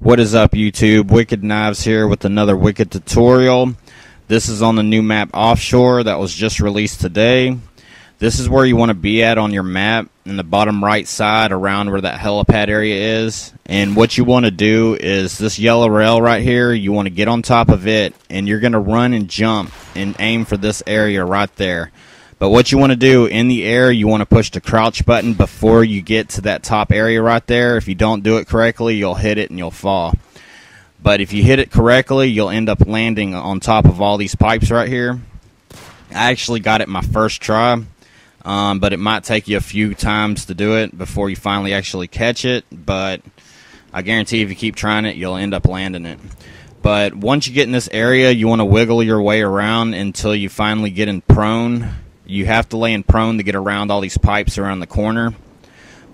What is up, YouTube? Wicked Knives here with another Wicked tutorial. This is on the new map Offshore that was just released today. This is where you want to be at on your map, in the bottom right side around where that helipad area is. And what you want to do is this yellow rail right here, you want to get on top of it, and you're going to run and jump and aim for this area right there. But what you want to do in the air, you want to push the crouch button before you get to that top area right there. If you don't do it correctly, you'll hit it and you'll fall. But if you hit it correctly, you'll end up landing on top of all these pipes right here. I actually got it my first try, but it might take you a few times to do it before you finally actually catch it. But I guarantee if you keep trying it, you'll end up landing it. But once you get in this area, you want to wiggle your way around until you finally get in prone. You have to lay in prone to get around all these pipes around the corner.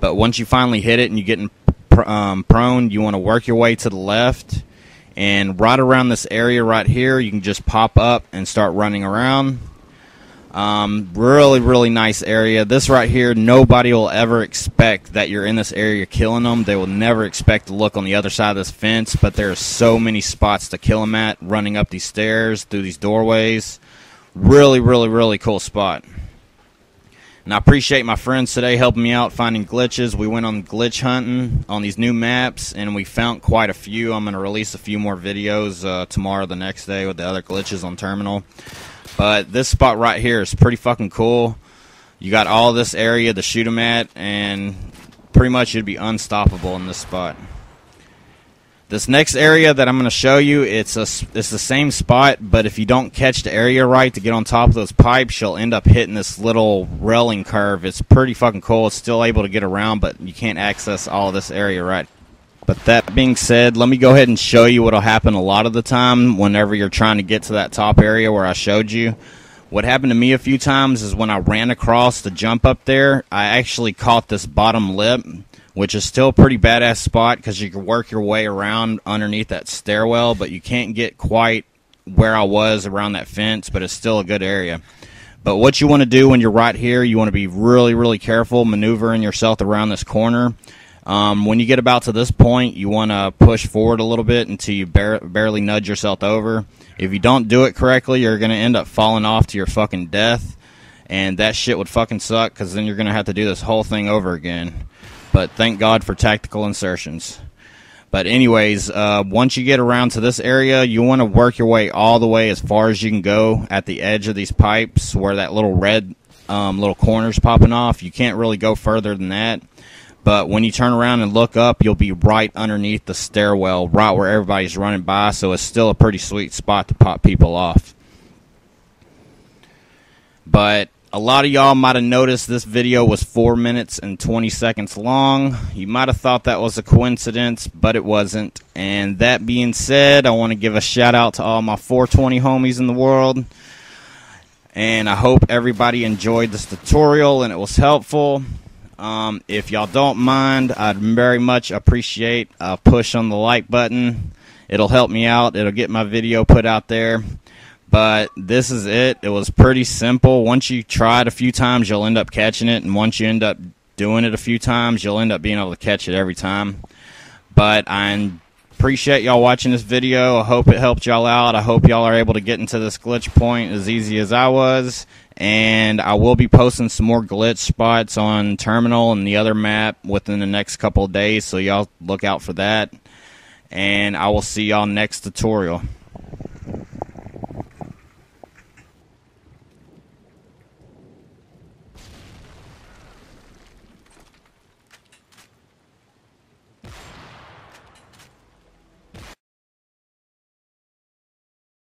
But once you finally hit it and you get in prone, you want to work your way to the left. And right around this area right here, you can just pop up and start running around. Really nice area. This right here, nobody will ever expect that you're in this area killing them. They will never expect to look on the other side of this fence. But there are so many spots to kill them at, running up these stairs, through these doorways. Really cool spot. And I appreciate my friends today helping me out finding glitches. We went on glitch hunting on these new maps, and we found quite a few. I'm going to release a few more videos tomorrow, the next day, with the other glitches on Terminal. But this spot right here is pretty fucking cool. You got all this area to shoot them at, and pretty much you'd be unstoppable in this spot. This next area that I'm going to show you, it's the same spot, but if you don't catch the area right to get on top of those pipes, you'll end up hitting this little railing curve. It's pretty fucking cool. It's still able to get around, but you can't access all of this area right. But that being said, let me go ahead and show you what will happen a lot of the time whenever you're trying to get to that top area where I showed you. What happened to me a few times is when I ran across the jump up there, I actually caught this bottom lip, which is still a pretty badass spot because you can work your way around underneath that stairwell, but you can't get quite where I was around that fence, but it's still a good area. But what you want to do when you're right here, you want to be really careful maneuvering yourself around this corner. When you get about to this point, you want to push forward a little bit until you barely nudge yourself over. If you don't do it correctly, you're going to end up falling off to your fucking death, and that shit would fucking suck because then you're going to have to do this whole thing over again. But thank God for tactical insertions. But anyways, once you get around to this area, you want to work your way all the way as far as you can go at the edge of these pipes where that little red little corner's popping off. You can't really go further than that. But when you turn around and look up, you'll be right underneath the stairwell, right where everybody's running by. So it's still a pretty sweet spot to pop people off. But a lot of y'all might have noticed this video was 4 minutes and 20 seconds long. You might have thought that was a coincidence, but it wasn't. And that being said, I want to give a shout out to all my 420 homies in the world. And I hope everybody enjoyed this tutorial and it was helpful. If y'all don't mind, I'd very much appreciate a push on the like button. It'll help me out. It'll get my video put out there. But this is it. It was pretty simple. Once you try it a few times, you'll end up catching it. And once you end up doing it a few times, you'll end up being able to catch it every time. But I appreciate y'all watching this video. I hope it helped y'all out. I hope y'all are able to get into this glitch point as easy as I was. And I will be posting some more glitch spots on Terminal and the other map within the next couple of days. So y'all look out for that. And I will see y'all next tutorial.